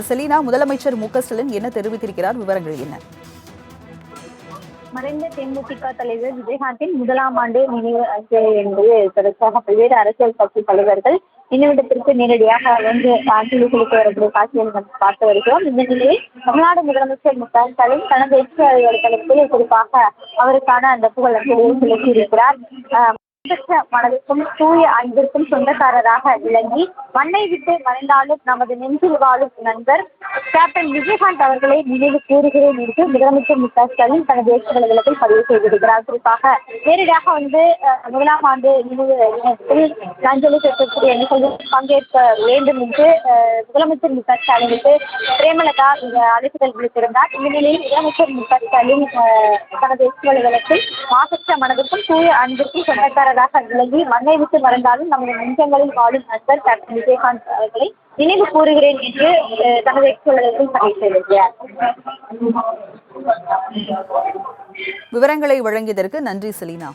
Selena, முதலமைச்சர் மு.க.ஸ்டாலின் என்ன தெரிவித்திருக்கிறார்? விவரங்கள் என்ன? மறைந்த தேமுதிக தலைவர் விஜயகாந்தின் முதலாம் ஆண்டு நினைவு அஞ்சலி என்பது தொடர்பாக பல்வேறு அரசியல் கட்சி தலைவர்கள் நினைவிடத்திற்கு நேரடியாக வந்து அஞ்சலி செலுத்த வரக்கூடிய காட்சியை பார்த்து வருகிறோம். இந்த நிலையில் தமிழ்நாடு முதலமைச்சர் மு.க.ஸ்டாலின் தனது எக்ஸ் வலைதளத்தில் குறிப்பாக அவருக்கான அந்த புகழ் அஞ்சலியை செலுத்தியிருக்கிறார். மனதிற்கும் தூய அன்பிற்கும் சொந்தக்காரராக விளங்கி மண்ணை விட்டு மறைந்தாலும் நமது நெஞ்சில் வாழும் நண்பர் கேப்டன் விஜயகாந்த் அவர்களை நினைவு கூறுகிறேன் என்று முதலமைச்சர் மு.க.ஸ்டாலின் தனது எக்ஸ் வலைதளத்தில் பதிவு செய்திருக்கிறார். குறிப்பாக நேரடியாக வந்து முதலாம் ஆண்டு நினைவு தினத்தில் அஞ்சலி செலுத்தக்கூடிய நிகழ்வில் பங்கேற்க வேண்டும் என்று முதலமைச்சர் மு.க.ஸ்டாலினுக்கு பிரேமலதா இந்த அழைப்புதல் விடுத்திருந்தார். இந்த நிலையில் முதலமைச்சர் மு.க.ஸ்டாலின் தனது எக்ஸ் வலைதளத்தில் மாசற்ற மனதிற்கும் தூய அன்பிற்கும் சொந்தக்காரர் விலகி மண்ணை விட்டு மறைந்தாலும் நமது நெஞ்சங்களில் வாழும் நண்பர் கேப்டன் விஜயகாந்த் அவர்களை நினைவு கூறுகிறேன் என்று தனது எக்ஸ் வலைதளத்தில் பதிவு செய்திருக்கிறார். விவரங்களை வழங்கியதற்கு நன்றி செலீனா.